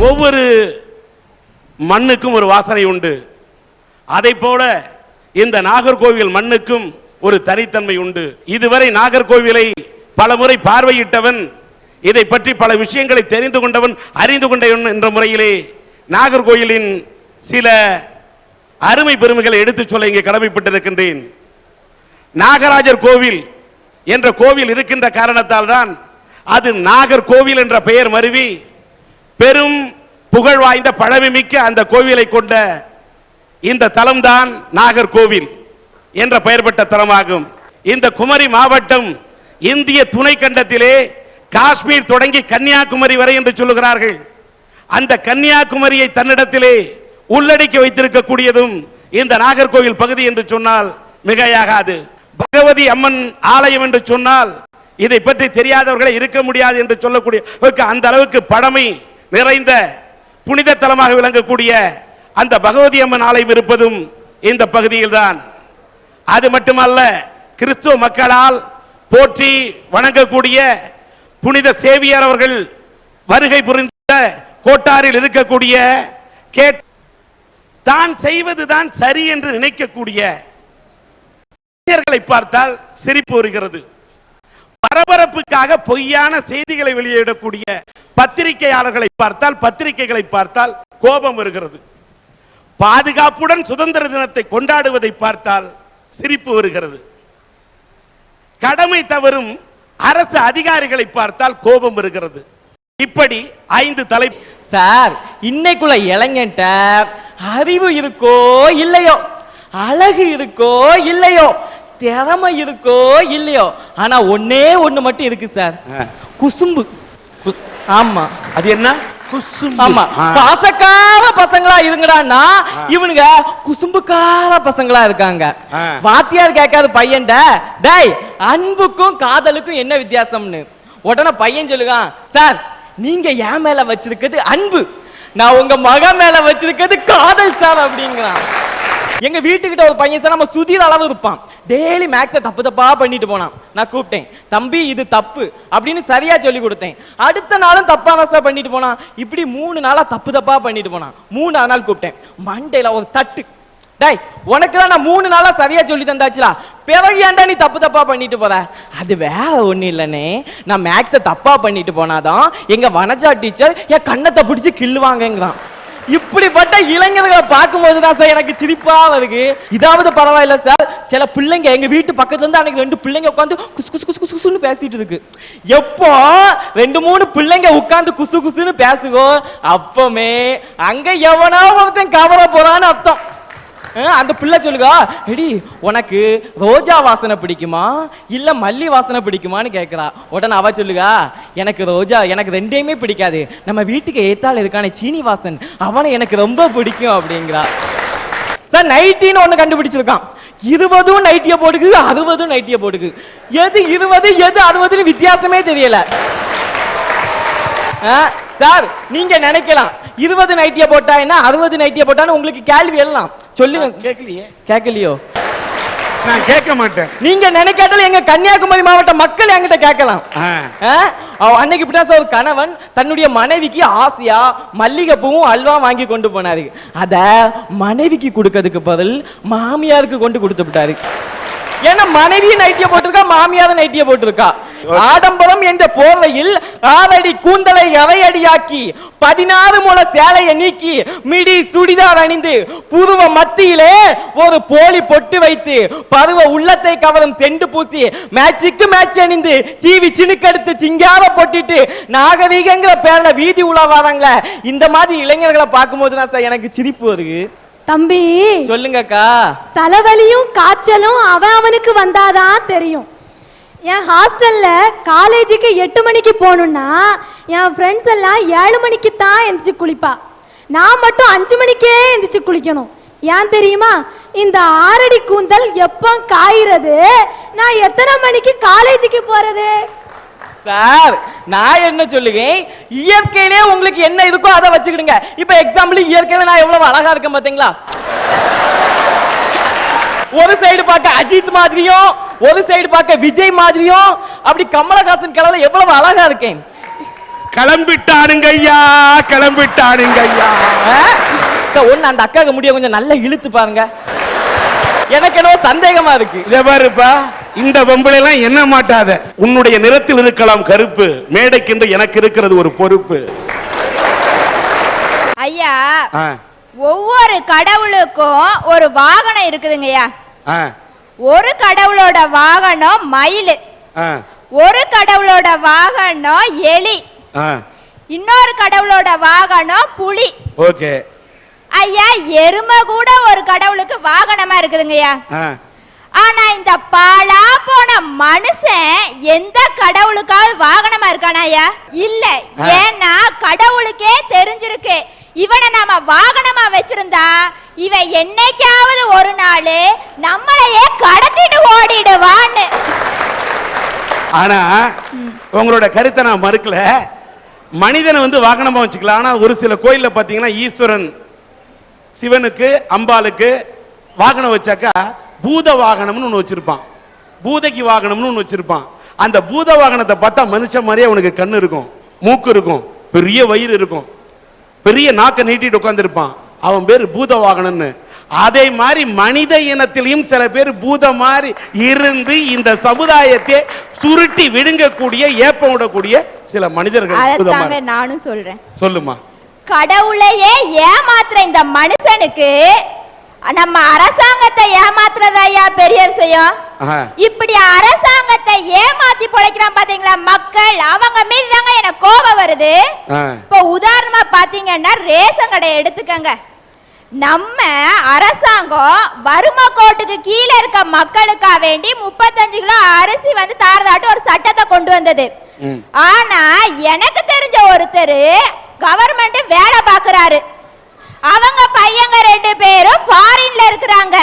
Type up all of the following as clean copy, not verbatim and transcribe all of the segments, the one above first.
ஒவ்வொரு மண்ணுக்கும் ஒரு வாசனை உண்டு. அதை போல இந்த நாகர்கோவில் மண்ணுக்கும் ஒரு தனித்தன்மை உண்டு. இதுவரை நாகர்கோவிலை பல முறை பார்வையிட்டவன், இதை பற்றி பல விஷயங்களை தெரிந்து கொண்டவன், அறிந்து கொண்டவன் என்ற முறையிலே நாகர்கோவிலின் சில அருமை பெருமைகளை எடுத்துச் சொல்ல இங்கே கடமைப்பட்டிருக்கின்றேன். நாகராஜர் கோவில் என்ற கோவில் இருக்கின்ற காரணத்தால் தான் அது நாகர்கோவில் என்ற பெயர் மருவி பெரும் புகழ் வாய்ந்த பழமைமிக்க அந்த கோவிலை கொண்ட இந்த தலம்தான் நாகர்கோவில் என்ற பெயர் பெற்ற தலமாகும். இந்த குமரி மாவட்டம் இந்திய துணை கண்டத்திலே காஷ்மீர் தொடங்கி கன்னியாகுமரி வரை என்று சொல்லுகிறார்கள். அந்த கன்னியாகுமரியை தன்னிடத்திலே உள்ளடக்கி வைத்திருக்கக்கூடியதும் இந்த நாகர்கோவில் பகுதி என்று சொன்னால் மிகையாகாது. பகவதி அம்மன் ஆலயம் என்று சொன்னால் இதை பற்றி தெரியாதவர்களை இருக்க முடியாது என்று சொல்லக்கூடிய அந்த அளவுக்கு பழமை நிறைந்த புனித தலமாக விளங்கக்கூடிய அந்த பகவதி அம்மன் ஆலயம் இருப்பதும் இந்த பகுதியில் தான். அது மட்டுமல்ல, கிறிஸ்துவ மக்களால் போற்றி வணங்கக்கூடிய புனித சேவியர் அவர்கள் வருகை புரிந்த கோட்டாரில் இருக்கக்கூடிய தான் செய்வதுதான் சரி என்று நினைக்கக்கூடிய பார்த்தால் சிரிப்பு வருகிறது. பரபரப்புக்காக பொய்யான செய்திகளை வெளியிடக்கூடிய பத்திரிகையாளர்களை பார்த்தால், பத்திரிகைகளை பார்த்தால் கோபம் வருகிறது. பாதுகாப்புடன் சுதந்திர தினத்தை கொண்டாடுவதை பார்த்தால் சிரிப்பு வருகிறது. கடமை தவறும் அரசு அதிகாரிகளை பார்த்தால் கோபம் வருகிறது. இப்படி 5 தலை. சார், இன்னைக்குள்ள இளைஞன்ட்ட அறிவு இருக்கோ இல்லையோ, அழகு இருக்கோ இல்லையோ, திறமை இருக்கோ இல்லையோ, ஆனா ஒன்னே ஒண்ணு மட்டும் இருக்கு சார், குசும்பு. ஆமா, அது என்ன? குசும்பு. ஆமா, பாசக்கார பசங்களா இருங்கடான்னா இவனுங்க குசும்புக்கார பசங்களா இருக்காங்க. வாத்தியார் கேட்காத பையன்ட, டேய் அன்புக்கும் காதலுக்கும் என்ன வித்தியாசம்னு உடனே பையன் சொல்லுவான், சார் நீங்க என் மேல வச்சிருக்கிறது அன்பு, நான் உங்க மக மேல வச்சிருக்கிறது காதல் சார் அப்படிங்கிறான். எங்க வீட்டுக்கிட்ட ஒரு பையன் சார், நம்ம சுதீர் அளவு இருப்பான், டெய்லி மேக்ஸை தப்பு தப்பா பண்ணிட்டு போனான். நான் கூப்பிட்டேன், தம்பி இது தப்பு அப்படின்னு சரியா சொல்லி கொடுத்தேன். அடுத்த நாளும் தப்பா சார் பண்ணிட்டு போனான். இப்படி 3 நாளா தப்பு தப்பா பண்ணிட்டு போனான். 3ஆவது நாள் கூப்பிட்டேன், மண்டையில ஒரு தட்டு, டேய் உனக்கு தான் நான் 3 நாளா சரியா சொல்லி தந்தாச்சுலா, பிறகு ஏன்டா நீ தப்பு தப்பா பண்ணிட்டு போற? அது வேற ஒண்ணு இல்லனே, நான் மேக்ஸை தப்பா பண்ணிட்டு போனாதான் எங்க வனஜா டீச்சர் என் கண்ணத்தை பிடிச்சி கிள்ளுவாங்கிறான். இப்படிப்பட்ட இளைஞர்களை பார்க்கும்போது தான் சார் எனக்கு சிரிப்பா வருது. இதாவது பரவாயில்ல சார், சில பிள்ளைங்க எங்க வீட்டு பக்கத்துல இருந்து அன்னைக்கு 2 பிள்ளைங்க உட்காந்து குசு குசு குசு குசுன்னு பேசிட்டு இருக்கு. எப்போ 2-3 பிள்ளைங்க உட்காந்து குசு குசுன்னு பேசுகோ, அப்பமே அங்க எவனா ஒருத்தன் கவர போறான்னு அர்த்தம். அந்த பிள்ளை சொல்லுகா, எடி உனக்கு ரோஜா வாசனை பிடிக்குமா இல்ல மல்லி வாசனை பிடிக்குமான்னு கேட்கிறா. உடனே அவ சொல்லுகா, எனக்கு ரோஜா, எனக்கு 2யுமே பிடிக்காது, நம்ம வீட்டுக்கு ஏத்தால இருக்கான சீனிவாசன் அவனை எனக்கு ரொம்ப பிடிக்கும் அப்படிங்கிறா. சார் நைட்டின்னு ஒண்ணு கண்டுபிடிச்சிருக்கான். 20 நைட்டிய போடுக்கு, 60 நைட்டிய போடுக்கு. எது 20 எது 60ன்னு வித்தியாசமே தெரியல. சார் நீங்க நினைக்கலாம் 20 நைட்டிய போட்டா என்ன 60 நைட்டிய போட்டான்னு உங்களுக்கு கேள்வி எல்லாம் சொல்லுங்க. கேட்கலையோ? நான் கேட்க மாட்டேன். நீங்க நினைக்காட்டாலும் எங்க கன்னியாகுமரி மாவட்ட மக்கள் என்கிட்ட கேட்கலாம். அன்னைக்கு இப்படிதான் சார் ஒரு கணவன் தன்னுடைய மனைவிக்கு ஆசையா மல்லிகை பூவும் அல்வா வாங்கி கொண்டு போனாரு. அத மனைவிக்கு கொடுக்கிறதுக்கு பதில் மாமியாருக்கு கொண்டு கொடுத்து விட்டாரு. ஏன்னா மனைவி நைட்டிய போட்டிருக்கா, மாமியார் நைட்டிய போட்டிருக்கா. ஆடம்பரம் என்ற போர்வையில் 6 அடி கூந்தலை அரையடியாக்கி 16 முழ சேலையை நீக்கி மிடி சுடிதார் அணிந்து புருவ மத்தியிலே ஒரு போலி பொட்டு வைத்து பருவ உள்ளத்தை கவரும் செண்டு பூசி மேட்சுக்கு மேட்ச் அணிந்து சீவி சினுக்கெடுத்து சிங்கார போட்டுட்டு நாகரீகங்கிற பேர்ல வீதி உலா வராங்களே, இந்த மாதிரி இளைஞர்களை பார்க்கும்போது தான் சார் எனக்கு சிரிப்பு வருது. தம்பி சொல்லுங்கக்கா. தலைவலியும் காய்ச்சலும் அவனுக்கு வந்தாதான் தெரியும். என் ஹாஸ்டல்ல காலேஜுக்கு 8 மணிக்கு போகணும்னா என் ஃப்ரெண்ட்ஸ் எல்லாம் 7 மணிக்கு தான் எந்திரிச்சு குளிப்பா. நான் மட்டும் 5 மணிக்கே எந்திரிச்சு குளிக்கணும். ஏன் தெரியுமா? இந்த 6 அடி கூந்தல் எப்போ காய்றது, நான் எத்தனை மணிக்கு காலேஜுக்கு போறது? சார் நான் என்ன சொல்லுவேன், இயற்கையிலே உங்களுக்கு என்ன இருக்கோ அதை வச்சுக்கிடுங்க. இப்ப எக்ஸாம்பிள் இயற்கையில நான் எவ்வளவு அழகா இருக்கேன் பாத்தீங்களா? ஒரு சைடு பார்க்க அஜித் மாதிரியும், ஒரு சைடு பார்க்க விஜய் மாதிரியும், அப்படி கமலஹாசன் கலர்ல எவ்வளவு அழகா இருக்கேன். கிளம்பிட்டானுங்க ஐயா, கிளம்பிட்டானுங்க ஐயா. ஒண்ணு அந்த அக்காவுக்கு முடிய கொஞ்சம் நல்லா இழுத்து பாருங்க, எனக்கு என்னவோ சந்தேகமா இருக்கு. இத பாருப்பா, இந்த பொம்பளை எல்லாம் என்ன மாட்டாத. உன்னுடைய நிறத்தில் இருக்கலாம் கருப்பு, மேடைக்கென்று எனக்கு இருக்கிறது ஒரு பொறுப்பு. ஐயா, ஒவ்வொரு கடவுளுக்கும் ஒரு வாகனம் இருக்குதுங்கய்யா. ஒரு கடவுளோட வாகனம் மயில், ஒரு கடவுளோட வாகனம் எலி, இன்னொரு கடவுளோட வாகனம் புலி. ஓகே ஐயா, எருமை கூட ஒரு கடவுளுக்கு வாகனமா இருக்குதுங்கய்யா. ஆனா இந்த பாழா போன மனுஷன் எந்த கடவுளுக்காவது வாகனமா இருக்கானா ஐயா? இல்ல. ஏன்னா கடவுளுக்கே தெரிஞ்சிருக்கு இவனை நாம வாகனமா வச்சிருந்தா இவன் என்னைக்காவது ஒரு நாள் நம்மளையே கடத்திட்டு ஓடிடுவான்னு. ஆனா உங்களோட கருத்தை நான் மறுக்கல. மனிதனை வந்து வாகனமா வச்சுக்கலாம். ஆனா ஒரு சில கோயில்ல பாத்தீங்கன்னா ஈஸ்வரன் சிவனுக்கு அம்பாளுக்கு வாகனம் வச்சாக்கா பூத வாகனம்னு ஒன்று வச்சிருப்பான், பூதகி வாகனம்னு ஒன்று வச்சிருப்பான். அந்த பூத வாகனத்தை பார்த்தா மனுஷன் மாதிரியே அவனுக்கு கண்ணு இருக்கும், மூக்கு இருக்கும், பெரிய வயிறு இருக்கும், பெரிய நாக்க நீட்டிட்டு உட்கார்ந்துருப்பான். அவன் பேர் பூத வாகனம்னு. அதே மாதிரி மனித இனத்திலையும் சில பேர் பூத மாதிரி இருந்து இந்த சமுதாயத்தை சுருட்டி விழுங்கக்கூடிய ஏப்பம் விடக்கூடிய சில மனிதர்கள். நானும் சொல்றேன், சொல்லுமா. கடவுளையே ஏமாத்துற இந்த மனுஷனுக்கு நம்ம அரசாங்கத்தை ஏமாத்துறதையா பெரிய விஷயம். இப்படி அரசாங்கத்தை ஏமாத்தி பொழைக்கிறான் பாத்தீங்களா மக்கள், அவங்க மீது தாங்க எனக்கு கோபம் வருது. இப்போ உதாரணமா பாத்தீங்கன்னா ரேஷன் கடை எடுத்துக்கங்க. நம்ம அரசாங்கம் வறுமை கோட்டுக்கு கீழே இருக்க மக்களுக்கா வேண்டி 35 கிலோ அரிசி வந்து தாரதாட்டு ஒரு சட்டத்தை கொண்டு வந்தது. ஆனா எனக்கு தெரிஞ்ச ஒருத்தர் கவர்மெண்ட் வேலை பாக்குறாரு, அவங்க பையங்க 2 பேரும் ஃபாரின்ல இருக்கிறாங்க.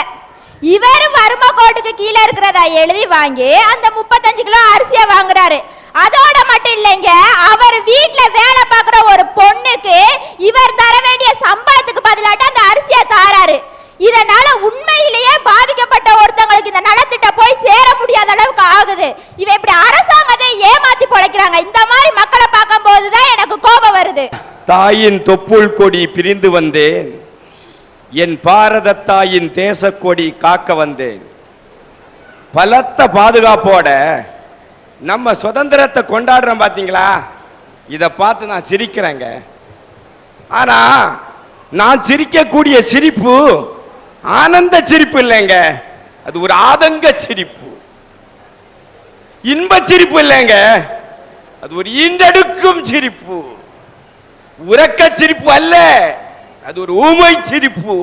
இவர் வறுமை கோட்டுக்கு கீழே இருக்கிறதா எழுதி வாங்கி அந்த 35 கிலோ அரிசியை வாங்குறாரு. அதோட மட்டும் இல்லைங்க, அவர் வீட்டுல வேலை பார்க்குற ஒரு பொண்ணுக்கு இவர் தர வேண்டிய சம்பளத்துக்கு பதிலாட்ட அந்த அரிசியை தாராரு. இதனால உண்மையிலேயே பாதிக்கப்பட்ட ஒருத்தங்களுக்கு இந்த நலத்திட்ட போய் சேர முடியாத அளவுக்கு ஆகுது. இவன் இப்படி அரசாங்கத்தை ஏமாத்தி பொழைக்கிறாங்க. இந்த மாதிரி மக்களை பார்க்கும் போதுதான் எனக்கு கோபம் வருது. தாயின் தொப்புள் கொடி பிரிந்து வந்தேன், என் பாரத தாயின் தேச கொடி காக்க வந்தேன். பலத்த பாதுகாப்போட நம்ம சுதந்திரத்தை கொண்டாடுறோம் பாத்தீங்களா, இதை பார்த்து நான் சிரிக்கிறேங்க. ஆனா நான் சிரிக்கக்கூடிய சிரிப்பு ஆனந்த சிரிப்பு இல்லைங்க, அது ஒரு ஆதங்க சிரிப்பு. இன்ப சிரிப்பு இல்லைங்க, அது ஒரு ஈண்டெடுக்கும் சிரிப்பு. உறக்க சிரிப்பு அல்ல, அது ஒரு ஊமை சிரிப்பு.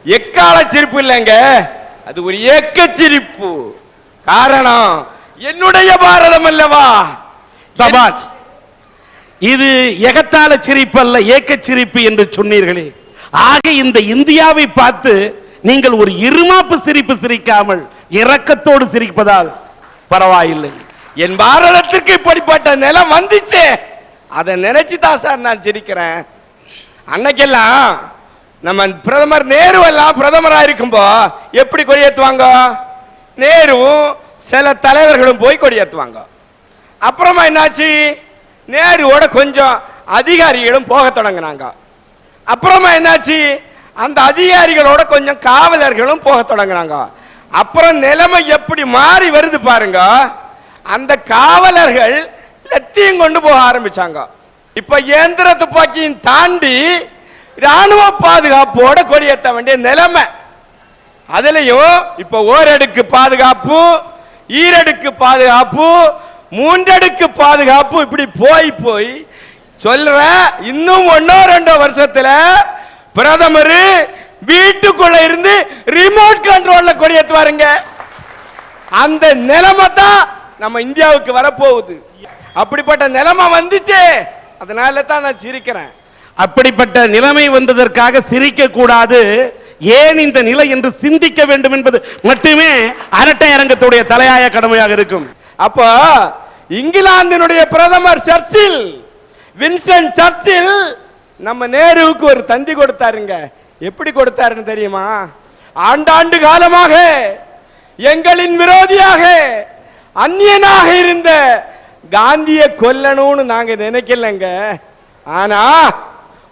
எக்கால சிரிப்பு இல்லைங்க, அது ஒரு ஏக்க சிரிப்பு. காரணம் என்னுடைய பாரதம் அல்லவா. சபாஷ். இது எகத்தால சிரிப்பு அல்ல, ஏக்க சிரிப்பு என்று சொன்னீர்களே. ஆக இந்த இந்தியாவை பார்த்து நீங்கள் ஒரு இருமாப்பு சிரிப்பு சிரிக்காமல் இரக்கத்தோடு சிரிப்பதால் பரவாயில்லை. என் பாரதத்திற்கு இப்படிப்பட்ட நிலம் வந்துச்சு, அதை நினைச்சுதான் சார் நான் சிரிக்கிறேன். அன்னைக்கெல்லாம் நம்ம பிரதமர் நேரு எல்லாம் பிரதமராக இருக்கும்போ எப்படி கொடியேற்றுவாங்க? நேருவும் சில தலைவர்களும் போய் கொடியேற்றுவாங்க. அப்புறமா என்னாச்சு, நேருவோட கொஞ்சம் அதிகாரிகளும் போக தொடங்கினாங்க. அப்புறமா என்னாச்சு, அந்த அதிகாரிகளோட கொஞ்சம் காவலர்களும் போக தொடங்கினாங்க. அப்புறம் நிலைமை எப்படி மாறி வருது பாருங்க. அந்த காவலர்கள் லத்தியும் கொண்டு போக ஆரம்பிச்சாங்க. இப்ப இயந்திர துப்பாக்கியும் தாண்டி ராணுவ பாதுகாப்போட கொடியேற்ற வேண்டிய நிலைமை. அதுலயும் இப்ப ஓரடுக்கு பாதுகாப்பு, ஈரடுக்கு பாதுகாப்பு, மூன்றடுக்கு பாதுகாப்பு, இப்படி போய் போய் சொல்ற இன்னும் 1-2 வருஷத்துல பிரதமர் வீட்டுக்குள்ள இருந்து ரிமோட் கண்ட்ரோல்ல கொடியேற்றுவாருங்க. அந்த நிலைமை தான் நம்ம இந்தியாவுக்கு வரப்போகுது. அப்படிப்பட்ட நிலைமை வந்துச்சு, அதனால தான் நான் சிரிக்கிறேன். அப்படிப்பட்ட நிலைமை வந்ததற்காக சிரிக்க கூடாது, ஏன் இந்த நிலை என்று சிந்திக்க வேண்டும் என்பது மட்டுமே அரட்டை அரங்கத்துடைய தலையாய கடமையாக இருக்கும். அப்போ இங்கிலாந்தினுடைய பிரதமர் சர்ச்சில், வின்ஸ்டன் சர்ச்சில் நம்ம நேருவுக்கு ஒரு தந்தி கொடுத்தாருங்க. எப்படி கொடுத்தாருன்னு தெரியுமா? ஆண்டாண்டு காலமாக எங்களின் விரோதியாக அந்நியனாக இருந்த காந்திய கொல்லணும்னு நாங்க நினைக்கலங்க. ஆனா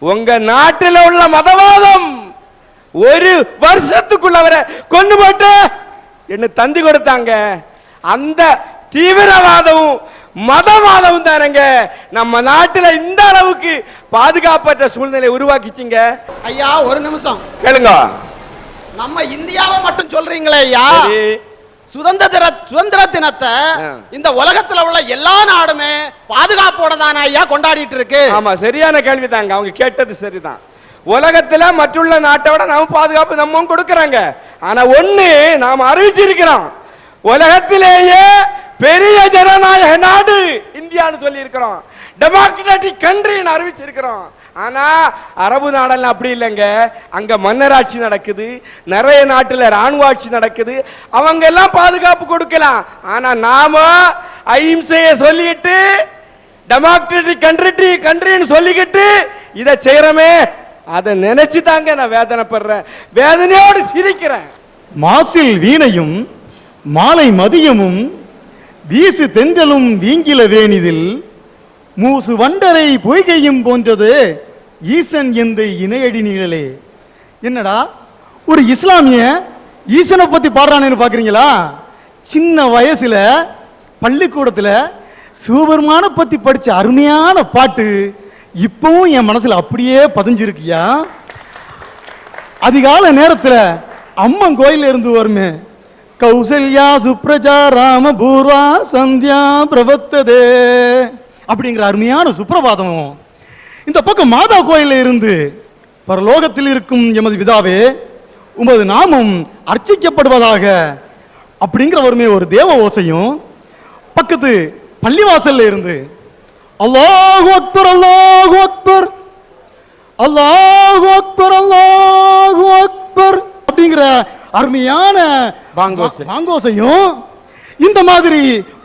உங்க நாட்டில் உள்ள மதவாதம் ஒரு வருஷத்துக்குள்ள அவரை கொண்டு போட்டு என்ன தந்தி கொடுத்தாங்க. அந்த தீவிரவாதமும் மதவாதமும் தானங்க நம்ம நாட்டில் இந்த அளவுக்கு பாதுகாப்பற்ற சூழ்நிலை உருவாக்கிச்சிங்க. ஐயா ஒரு நிமிஷம் கேளுங்க. நம்ம இந்தியாவை மட்டும் சொல்றீங்களே ஐயா, சுதந்திர தினத்தை இந்த உலகத்துல உள்ள எல்லா நாடுமே பாதுகாப்போட தானே ஐயா கொண்டாடிட்டு இருக்கு. ஆமா, சரியான கேள்வி தாங்க. அவங்க கேட்டது சரிதான். உலகத்துல மற்றுள்ள நாட்டோட நாம பாதுகாப்பு நம்ம கொடுக்கறாங்க. ஆனா ஒண்ணு நாம அறிவிச்சிருக்கிறோம், உலகத்திலேயே பெரிய ஜனநாயக நாடு இந்தியான்னு சொல்லி இருக்கிறோம், டெமோக்ராட்டிக் கண்ட்ரின்னு அறிவிச்சிருக்கிறோம். ஆனா அரபு நாடெல்லாம் அப்படி இல்லைங்க. அங்க மன்னராட்சி நடக்குது, நிறைய நாட்டுல ராணுவ ஆட்சி நடக்குது, அவங்க எல்லாம் பாதுகாப்பு கொடுக்கலாம். ஆனா நாம அஹிம்சையை சொல்லிட்டு டெமோக்ராட்டிக் கண்ட்ரின்னு சொல்லிக்கிட்டு இதை செய்யறமே, அதை நினைச்சு தாங்க நான் வேதனைப்படுறேன், வேதனையோடு சிரிக்கிறேன். மாசில் வீணையும் மாலை மதியமும் வீசு தென்றலும் வீங்கில வேணிதில் மூசு வண்டரை பொய்கையும் போன்றது ஈசன் எந்த இணையடி நிழலே. என்னடா ஒரு இஸ்லாமிய ஈசனை பத்தி பாடுறானு பாக்குறீங்களா? சின்ன வயசுல பள்ளிக்கூடத்துல சிவபெருமான பத்தி படிச்ச அருமையான பாட்டு இப்பவும் என் மனசுல அப்படியே பதிஞ்சிருக்கியா. அதிகால நேரத்துல அம்மன் கோயில இருந்து வருமே, கௌசல்யா சுப்ரஜா ராம பூர்வா சந்தியா பிரவத்ததே அப்படிங்கிற அருமையான சுப்பிரபாதம். இந்த பக்கம் மாதா கோயில இருந்து பரலோகத்தில் இருக்கும் எமது பிதாவே உமது நாமம் அர்ச்சிக்கப்படுவதாக அப்படிங்கிற வருமே ஒரு தேவ ஓசையும், பக்கத்து பள்ளிவாசல்ல இருந்து அல்லாஹு அக்பர் அல்லாஹு அக்பர் அல்லாஹு அக்பர் அல்லாஹு அக்பர் அப்படிங்கிற அருமையான பாங்கோசையும், இந்த மாதிரி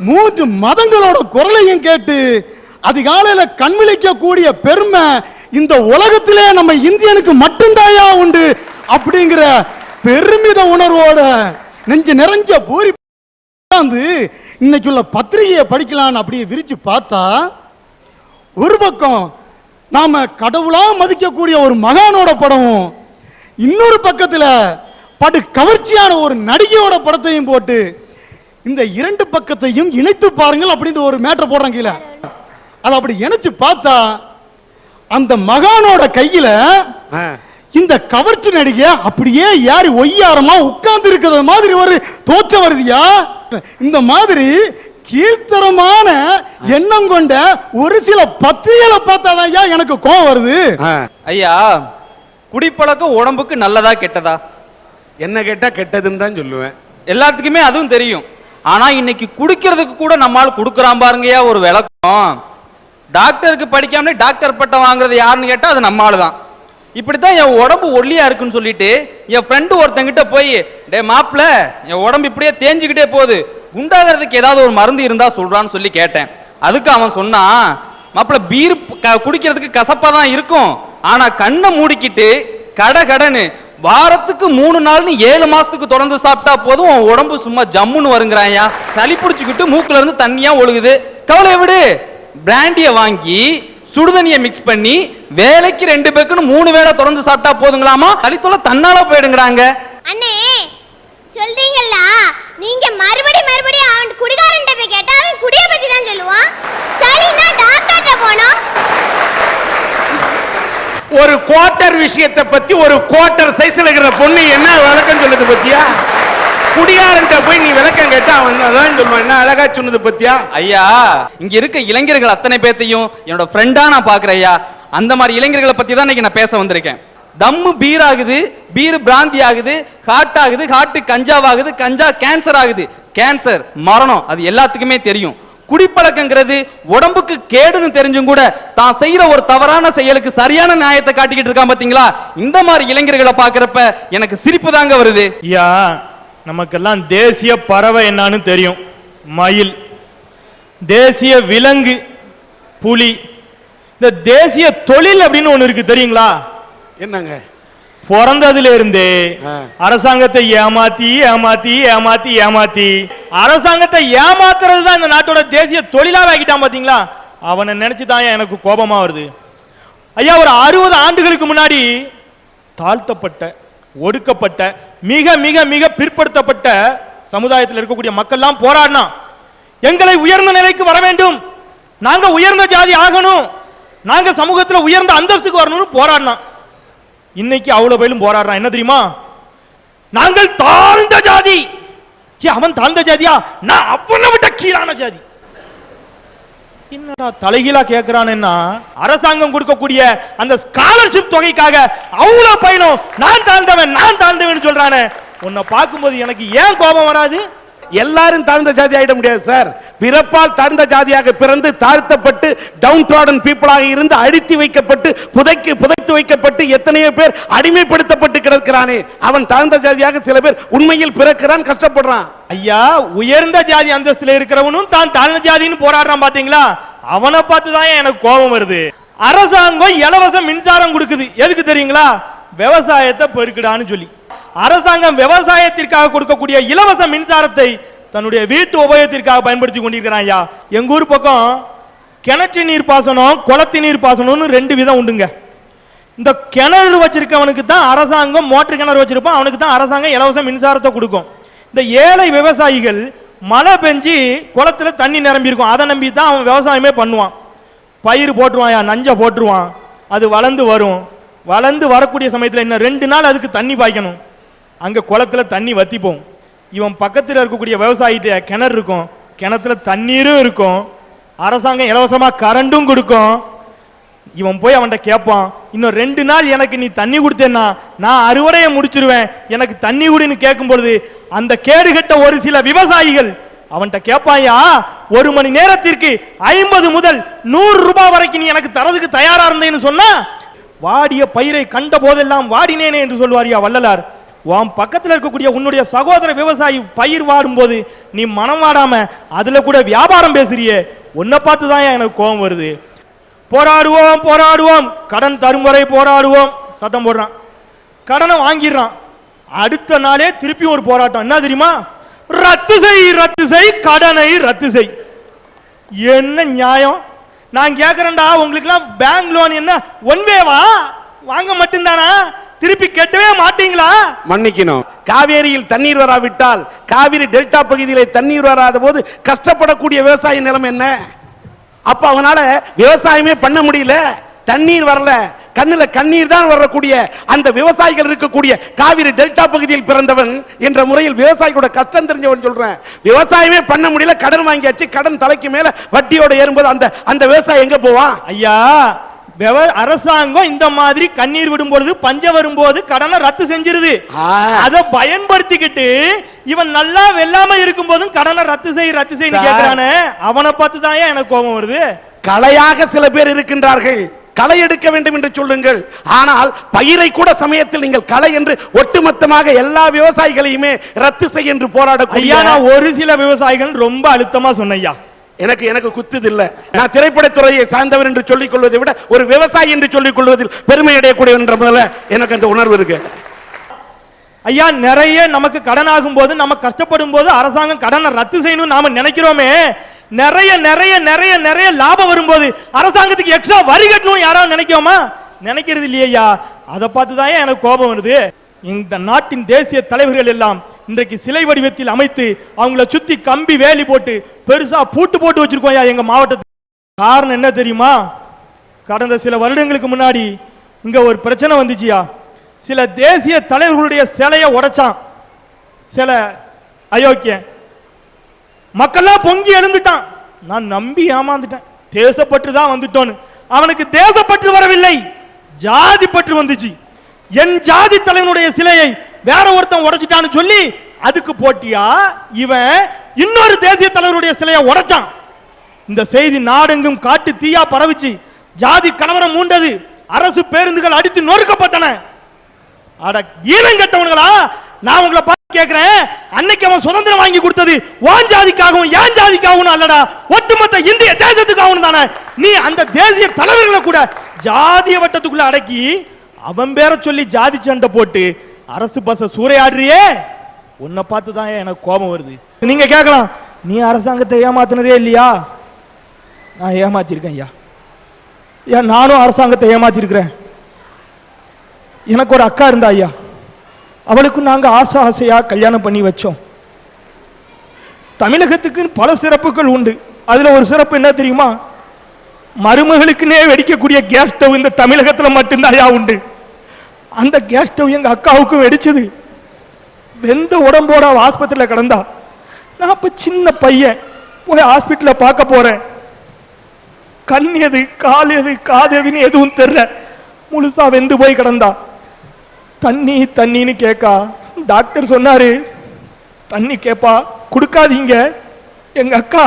3 மதங்களோட குரலையும் கேட்டு அதிகாலையில கண்விழிக்க கூடிய பெருமை இந்த உலகத்திலே நம்ம இந்தியனுக்கு மட்டும்தாயா உண்டு அப்படிங்கிற பெருமித உணர்வோட நெஞ்சு நிறைஞ்ச பூரி இன்னைக்குள்ள பத்திரிகையை படிக்கலான்னு அப்படியே விரிச்சு பார்த்தா, ஒரு பக்கம் நாம கடவுளா மதிக்கக்கூடிய ஒரு மகானோட படமும், இன்னொரு பக்கத்துல படு கவர்ச்சியான ஒரு நடிகையோட படத்தையும் போட்டு இந்த 2 பக்கத்தையும் இணைத்து பாருங்கள் அப்படின்னு ஒரு மேட்டர் போடுறாங்க கீழே. அதை அப்படி இணைச்சு பார்த்தா அந்த மகானோட கையில இந்த கவர்ச்சி நடிகை அப்படியே யாரு ஒய்யாரமா உட்கார்ந்து இருக்கிறது மாதிரி ஒரு தோற்றம் வருதியா. இந்த மாதிரி கீழ்த்தரமான எண்ணம் கொண்ட ஒரு சில பத்திரிகைகளை பார்த்தாதான் எனக்கு கோவம் வருது. ஐயா, குடிப்பழக்கம் உடம்புக்கு நல்லதா கெட்டதா? என்ன கேட்டா கெட்டதுன்னு தான் சொல்லுவேன். எல்லாத்துக்குமே அதுவும் தெரியும். ஆனா இன்னைக்கு குடிக்கிறதுக்கு கூட நம்மால் கொடுக்குறான் பாருங்கயா ஒரு விளக்கம். டாக்டருக்கு படிக்காமலே டாக்டர் பட்டம் வாங்குறது யாருன்னு கேட்டா அது நம்மால் தான். இப்படித்தான் என் உடம்பு ஒல்லியா இருக்குன்னு சொல்லிட்டு என் ஃப்ரெண்டு ஒருத்தங்கிட்ட போய், டே மாப்பிள என் உடம்பு இப்படியே தேஞ்சுக்கிட்டே போகுது, குண்டாகிறதுக்கு ஏதாவது ஒரு மருந்து இருந்தா சொல்றான்னு சொல்லி கேட்டேன். அதுக்கு அவன் சொன்னான், மாப்பிள பீர் குடிக்கிறதுக்கு கசப்பா தான் இருக்கும், ஆனா கண்ணை மூடிக்கிட்டு கடன்னு வாரத்துக்கு 3 நாள்னு 7 மாசத்துக்கு தொடர்ந்து சாப்பிட்டா போதும் உன் உடம்பு சும்மா ஜம்முன்னு வருங்கிறாயா. சளி பிடிச்சிக்கிட்டு மூக்குல இருந்து தண்ணியா ஒழுகுது, கவலை விடு, பிராண்டிய வாங்கி சுடுதண்ணியை மிக்ஸ் பண்ணி வேலைக்கு 2 பேக்குன்னு 3 வேளை தொடர்ந்து சாப்பிட்டா போதுங்களாமா, சளித்தொல்லை தன்னால போயிடுங்கிறாங்க. அண்ணே சொல்றீங்கல்ல, நீங்க மறுபடியும் அவன் குடிகாரன்ட்ட போய் கேட்டா அவன் குடிய பத்தி தான் சொல்லுவான். சரின்னா டாக்டர்ட்ட போனோம். ஒரு குவார்டர் விஷயத்தை பத்தி ஒரு குவார்டர் சைஸ்ல இருக்கிற பொண்ணு என்ன விளக்கம் சொல்லுது பத்தியா? குடியாரன்ட்ட போய் நீ விளக்கம் கேட்டா அவன் அதான் சொல்லுவான். என்ன அழகா சொன்னது பத்தியா? ஐயா, இங்க இருக்க இளைஞர்கள் அத்தனை பேத்தையும் என்னோட ஃப்ரெண்டா நான் பாக்குறேன் ஐயா. அந்த மாதிரி இளைஞர்களை பத்தி தான் இன்னைக்கு நான் பேச வந்திருக்கேன். தம்மு பீர் ஆகுது, பீர் பிராந்தி ஆகுது, ஹார்ட் ஆகுது, ஹார்ட் கஞ்சாவாகுது, கஞ்சா கேன்சர் ஆகுது, கேன்சர் மரணம், அது எல்லாத்துக்குமே தெரியும். குடிப்பழக்கங்கிறது உடம்புக்கு கேடுன்னு தெரிஞ்சும் கூட தான் செய்யற ஒரு தவறான செயலுக்கு சரியான நியாயத்தை காட்டிக்கிட்டு இருக்கான் பாத்தீங்களா? இந்த மாதிரி இளைஞர்களை பாக்குறப்ப எனக்கு சிரிப்பு தாங்க வருது. ஐயா, நமக்கெல்லாம் தேசிய பறவை என்னன்னு தெரியும், மயில். தேசிய விலங்கு புலி. இந்த தேசிய தொழில் அப்படின்னு ஒண்ணு இருக்கு தெரியுங்களா? என்னங்க? பிறந்ததுல இருந்தே அரசாங்கத்தை ஏமாத்தி ஏமாத்தி ஏமாத்தி ஏமாத்தி அரசாங்கத்தை ஏமாத்துறது தான் இந்த நாட்டோட தேசிய தொழிலாக ஆக்கிட்டான் பாத்தீங்களா. அவனை நினைச்சுதான் எனக்கு கோபமா வருது. ஐயா, ஒரு 60 ஆண்டுகளுக்கு முன்னாடி தாழ்த்தப்பட்ட, ஒடுக்கப்பட்ட, மிக மிக மிக பிற்படுத்தப்பட்ட சமுதாயத்தில் இருக்கக்கூடிய மக்கள்லாம் போராடினா எங்களை உயர்ந்த நிலைக்கு வர வேண்டும், நாங்க உயர்ந்த ஜாதி ஆகணும், நாங்க சமூகத்தில் உயர்ந்த அந்தஸ்துக்கு வரணும்னு போராடினா. இன்னைக்கு அவ்வளவு பேரும் போராடுறான். என்ன தெரியுமா? நாங்கள் தாழ்ந்த ஜாதி. அவன் தாழ்ந்த ஜாதியா? நான் அவனை விட கீழான ஜாதி. என்னடா தலைகீழா கேட்கிறான்னா, அரசாங்கம் கொடுக்கக்கூடிய அந்த ஸ்காலர்ஷிப் தொகைக்காக அவ்வளவு பையனும் நான் தாழ்ந்தவன் சொல்றானே. உன்னை பார்க்கும்போது எனக்கு ஏன் கோபம் வராது? எல்லாரும் தாழ்ந்த ஜாதி ஆயிட முடியாது சார். பிறப்பால் தாழ்ந்த ஜாதியாக பிறந்து தாழ்த்தப்பட்டு டவுன் ட்ராடன் பீப்புளாக இருந்து அடித்து வைக்கப்பட்டு புதைத்து வைக்கப்பட்டு எத்தனையோ பேர் அடிமைப்படுத்தப்பட்டு கிடக்கிறானே, அவன் தாழ்ந்த ஜாதியாக சில பேர் உண்மையில் பிறக்கிறான், கஷ்டப்படுறான். ஐயா, உயர்ந்த ஜாதி அந்தஸ்துல இருக்கிறவனும் தான் தாழ்ந்த ஜாதின்னு போராடுறான் பாத்தீங்களா? அவனை பார்த்துதான் எனக்கு கோபம் வருது. அரசாங்கம் இலவச மின்சாரம் கொடுக்குது. எதுக்கு தெரியுங்களா? விவசாயத்தை பெருக்குடான்னு சொல்லி. அரசாங்கம் விவசாயத்திற்காக கொடுக்கக்கூடிய இலவச மின்சாரத்தை தன்னுடைய வீட்டு உபயோகத்திற்காக பயன்படுத்தி கொண்டிருக்கிறான். ஐயா, எங்க ஊர் பக்கம் கிணற்று நீர் பாசனம், குளத்து நீர் பாசனம்னு 2 விதம் உண்டுங்க. இந்த கிணறு வச்சிருக்கவனுக்கு தான் அரசாங்கம், மோட்டர் கிணறு வச்சிருப்பான், அவனுக்கு தான் அரசாங்கம் இலவச மின்சாரத்தை கொடுக்கும். இந்த ஏழை விவசாயிகள் மழை பெஞ்சு குளத்துல தண்ணி நிரம்பி இருக்கும், அதை நம்பி தான் அவன் விவசாயமே பண்ணுவான். பயிர் போட்டுருவான், நஞ்ச போட்டுருவான், அது வளர்ந்து வரும். வளர்ந்து வரக்கூடிய சமயத்தில் இன்னும் 2 நாள் அதுக்கு தண்ணி பாய்க்கணும். அங்கே குளத்துல தண்ணி வத்தி போகும். இவன் பக்கத்தில் இருக்கக்கூடிய விவசாயிட்ட கிணறு இருக்கும், கிணத்துல தண்ணீரும் இருக்கும், அரசாங்கம் இலவசமாக கரண்டும் கொடுக்கும். இவன் போய் அவன்கிட்ட கேட்பான், இன்னும் 2 நாள் எனக்கு நீ தண்ணி கொடுத்தேன்னா நான் அறுவடையை முடிச்சிருவேன், எனக்கு தண்ணி குடின்னு கேட்கும் பொழுது அந்த கேடுகட்ட ஒரு சில விவசாயிகள் அவன்கிட்ட கேட்பாயா, 1 மணி நேரத்திற்கு 50 முதல் 100 ரூபாய் வரைக்கும் நீ எனக்கு தரதுக்கு தயாரா இருந்தேன்னு சொன்னா, வாடிய பயிரை கண்ட போதெல்லாம் வாடினேனே என்று சொல்வாரியா வள்ளலார். உன் பக்கத்தில் இருக்கக்கூடிய உன்னுடைய சகோதர விவசாயி பயிர் வாடும் போது நீ மனம் வாடாம அதுல கூட வியாபாரம் பேசுறியே, உன்னை பார்த்து தான் எனக்கு கோபம் வருது. போராடுவோம் போராடுவோம், கடன் தரும் வரை போராடுவோம் சத்தம் போடுறான். கடனை வாங்கிடுறான். அடுத்த நாளே திருப்பி ஒரு போராட்டம். என்ன தெரியுமா? ரத்து செய் கடனை ரத்து செய். என்ன நியாயம்? நான் கேட்கிறேன்டா, உங்களுக்குலாம் பேங்க் லோன் என்ன ஒன்வேவா? வாங்க மட்டும்தானா? திருப்பி கட்டவே மாட்டீங்களா? மன்னிக்கணும், காவேரியில் தண்ணீர் வராவிட்டால், காவிரி டெல்டா பகுதியிலே தண்ணீர் வராத போது கஷ்டப்படக்கூடிய விவசாய நிலைமை என்ன? அப்ப அவனால விவசாயமே பண்ண முடியல, தண்ணீர் வரல, கண்ணுல கண்ணீர் தான் வரக்கூடிய அந்த விவசாயிகள் இருக்கக்கூடிய காவிரி டெல்டா பகுதியில் பிறந்தவன் என்ற முறையில் விவசாயியோட கஷ்டம் தெரிஞ்சவன் சொல்றேன். விவசாயமே பண்ண முடியல, கடன் வாங்கியாச்சு, கடன் தலைக்கு மேல வட்டியோட ஏறும்போது அந்த விவசாயி எங்க போவான்? ஐயா, அரசாங்கம் இந்த மாதிரி கண்ணீர் விடும் பொழுது, பஞ்சம் வரும்போது கடனை ரத்து செஞ்சிருது. அதை பயன்படுத்திக்கிட்டு இவன் நல்லா வெல்லாம இருக்கும் போதும் கடனை ரத்து செய் கேட்கிறானே, அவனை பார்த்து தான் எனக்கு கோபம் வருது. கலையாக சில பேர் இருக்கின்றார்கள், களை எடுக்க வேண்டும் என்று சொல்லுங்கள். ஆனால் பயிரை கூட சமயத்தில் நீங்கள் களை என்று ஒட்டுமொத்தமாக எல்லா விவசாயிகளையுமே ரத்து செய்ய என்று போராடக்கூடிய ஒரு சில விவசாயிகள் ரொம்ப அழுத்தமா சொன்னையா. எனக்கு குத்துது இல்ல. நான் திரைப்படத்துறையை சார்ந்தவர் என்று சொல்லிக் கொள்வதை விட ஒரு விவசாயி என்று சொல்லிக் கொள்வதில் பெருமை அடையக்கூடிய என்ற முதல்ல எனக்கு அந்த உணர்வு இருக்கு. ஐயா, நிறைய நமக்கு கடன் ஆகும் போது, நம்ம கஷ்டப்படும் போது அரசாங்கம் கடனை ரத்து செய்யணும் நாம நினைக்கிறோமே, நிறைய நிறைய நிறைய நிறைய லாபம் வரும்போது அரசாங்கத்துக்கு எக்ஸ்ட்ரா வரி கட்டணும் யாராவது நினைக்கோமா? நினைக்கிறது இல்லையா? அதை பார்த்து தான் எனக்கு கோபம் வருது. இந்த நாட்டின் தேசிய தலைவர்கள் எல்லாம் இன்றைக்கு சிலை வடிவத்தில் அமைத்து அவங்கள சுத்தி கம்பி வேலி போட்டு பெருசா பூட்டு போட்டு வச்சிருக்கோம் எங்க மாவட்டத்தில். காரணம் என்ன தெரியுமா? கடந்த சில வருடங்களுக்கு முன்னாடி இங்க ஒரு பிரச்சனை வந்துச்சியா. சில தேசிய தலைவர்களுடைய சிலையை உடைச்சான் சில அயோக்கிய மக்கள்லாம் பொங்கி எழுந்துட்டான். நான் நம்பி ஏமாந்துட்டேன், தேசப்பற்று தான் வந்துட்டோன்னு. அவனுக்கு தேசப்பற்று வரவில்லை, ஜாதி பற்று வந்துச்சு. என் ஜாதி தலைவனுடைய சிலையை வேற ஒருத்தன் உடைச்சிட்டான்னு சொல்லி அதுக்கு போட்டியா இவன் இன்னொரு தேசிய தலைவருடைய சிலையை உடைச்சான். இந்த செய்தி நாடெங்கும் காட்டு தீயா பரவிச்சு. ஜாதி கலவரம் மூண்டது. அரசு பேருந்துகள் அடித்து நொறுக்கப்பட்டன. அட ஈனங்கட்டவனுங்களா, நான் உங்களை பார்த்து கேட்கிறேன், அன்னைக்கு அவன் சுதந்திரம் வாங்கி கொடுத்தது வான் ஜாதிக்காகவும் ஏன் ஜாதிக்காகவும் அல்லடா, ஒட்டுமொத்த இந்திய தேசத்துக்காகவும் தானே. நீ அந்த தேசிய தலைவர்களை கூட ஜாதிய வட்டத்துக்குள்ள அடக்கி அவன் பேரை சொல்லி ஜாதி சண்டை போட்டு அரசு பஸ்ஸை சூறையாடுறியே, உன்னை பார்த்து தான் எனக்கு கோபம் வருது. நீங்க கேட்கலாம், நீ அரசாங்கத்தை ஏமாத்தினதே இல்லையா? நான் ஏமாத்திருக்கேன் ஐயா. ஏன் நானும் அரசாங்கத்தை ஏமாத்திருக்கிறேன். எனக்கு ஒரு அக்கா இருந்தா ஐயா, அவளுக்கு நாங்க ஆசை ஆசையா கல்யாணம் பண்ணி வச்சோம். தமிழகத்துக்கு பல சிறப்புகள் உண்டு. அதுல ஒரு சிறப்பு என்ன தெரியுமா? மருமகளுக்குன்னே வெடிக்கக்கூடிய கேஸ் ஸ்டவ் இந்த தமிழகத்துல மட்டும்தான் ஐயா உண்டு. அந்த கேஸ் ஸ்டவ் எங்க அக்காவுக்கும் வெடிச்சது. வெந்த உடம்போட ஆஸ்பத்திரியில் கிடந்தா. நான் இப்ப சின்ன பையன் போய் ஹாஸ்பிட்டலில் பார்க்க போறேன். கண் எது, கால் எது, காது எதுன்னு எதுவும் தெரியல. முழுசா வெந்து போய் கிடந்தா. தண்ணி தண்ணின்னு கேட்கா. டாக்டர் சொன்னாரு, தண்ணி கேப்பா கொடுக்காதீங்க. எங்க அக்கா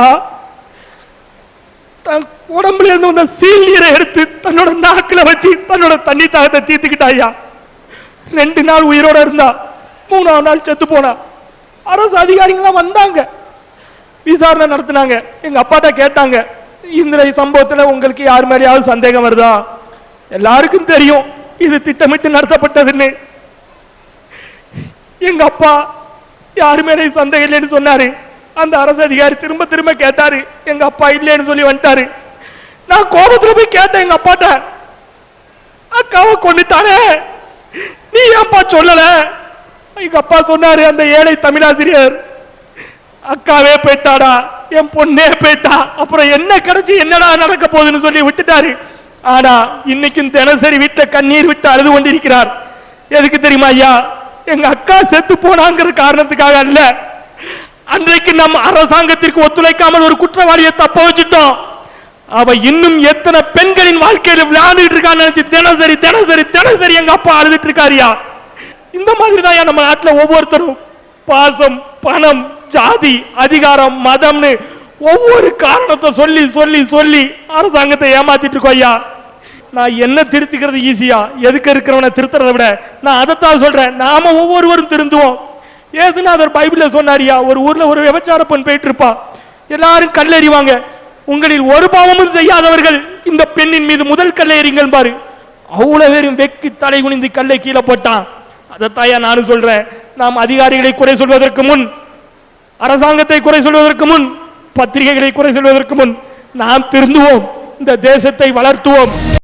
தன் உடம்புல இருந்து வந்த சீல் நீரை எடுத்து தன்னோட நாக்கில் வச்சு தன்னோட தண்ணி தாகத்தை தீர்த்துக்கிட்டாயா. 2 நாள் உயிரோட இருந்தா. 3ஆவது நாள் செத்து போனா. அரசு அதிகாரிகள்லாம் வந்தாங்க, விசாரணை நடத்தினாங்க. எங்க அப்பாட்ட கேட்டாங்க, இந்த சம்பவத்தில் உங்களுக்கு யார் மேலேயாவது சந்தேகம் வருதா? எல்லாருக்கும் தெரியும் இது திட்டமிட்டு நடத்தப்பட்டதுன்னு. எங்க அப்பா யாரு மேலே சந்தேகம் இல்லைன்னு சொன்னாரு. அந்த அரசு அதிகாரி திரும்ப திரும்ப கேட்டாரு, எங்க அப்பா இல்லைன்னு சொல்லி வந்துட்டாரு. நான் கோபத்துல போய் கேட்டேன் எங்க அப்பாட்ட, அக்காவை கொண்டுட்டானே, நீ ஏன்பா சொல்லல? எங்க அப்பா சொன்னாரு, அந்த ஏழை தமிழாசிரியர் அக்காவே போயிட்டாடா, என் பொண்ணே போயிட்டா, அப்புறம் என்ன கிடைச்சி என்னடா நடக்க போகுதுன்னு சொல்லி விட்டுட்டாரு. ஆனா இன்னைக்கும் தினசரி வீட்டை கண்ணீர் விட்டு அழுது கொண்டிருக்கிறார். எதுக்கு தெரியுமா ஐயா? எங்க அக்கா செத்து போனாங்கிற காரணத்துக்காக அல்ல. அன்றைக்கு நம்ம அரசாங்கத்திற்கு ஒத்துழைக்காமல் ஒரு குற்றவாளியை தப்ப வச்சுட்டோம். அவ இன்னும் எத்தனை பெண்களின் வாழ்க்கையில விளையாண்டுட்டு இருக்கான்னு நினைச்சு தினசரி தினசரி தினசரி எங்க அப்பா அழுதுட்டு இருக்காரியா. இந்த மாதிரி தான் நம்ம நாட்டில் ஒவ்வொருத்தரும் பாசம், பணம், ஜாதி, அதிகாரம், மதம்னு ஒவ்வொரு காரணத்தை சொல்லி சொல்லி சொல்லி அரசாங்கத்தை ஏமாத்திட்டு இருக்கோம் ஐயா. நான் என்ன திருத்திக்கிறது ஈஸியா? எதுக்கு இருக்கிறவனை திருத்துறதை விட நான் அதைத்தான் சொல்றேன், நாம ஒவ்வொருவரும் திருந்துவோம். ஏசுநாதர் பைபிள்ல சொன்னாரியா, ஒரு ஊர்ல ஒரு விபச்சார பெண் போயிட்டு இருப்பா. எல்லாரும் கல்லெறிவாங்க. உங்களில் ஒரு பாவமும் செய்யாதவர்கள் இந்த பெண்ணின் மீது முதல் கல்லை எறிங்கள் பாரு. அவ்வளவு பேரும் வெக்கி தலை குனிந்து கல்லை கீழே போட்டான். அதைத்தாயா நானும் சொல்றேன், நாம் அதிகாரிகளை குறை சொல்வதற்கு முன், அரசாங்கத்தை குறை சொல்வதற்கு முன், பத்திரிகைகளை குறை சொல்வதற்கு முன் நாம் திருந்துவோம், இந்த தேசத்தை வளர்த்துவோம்.